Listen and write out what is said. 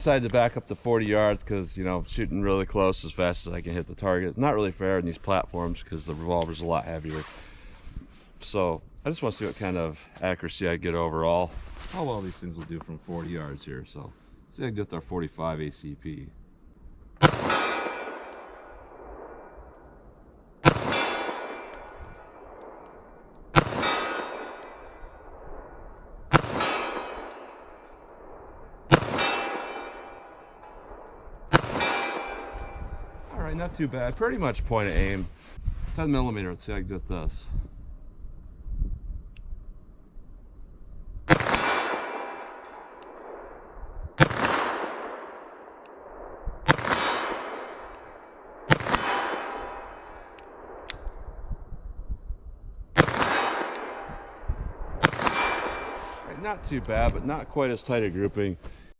Decided to back up to 40 yards because, you know, shooting really close as fast as I can hit the target. Not really fair in these platforms because the revolver's a lot heavier. So I just want to see what kind of accuracy I get overall. How well these things will do from 40 yards here. So let's see if I can get our 45 ACP. Alright, not too bad. Pretty much point of aim. 10 millimeter. Let's see how I can get this. Not too bad, but not quite as tight a grouping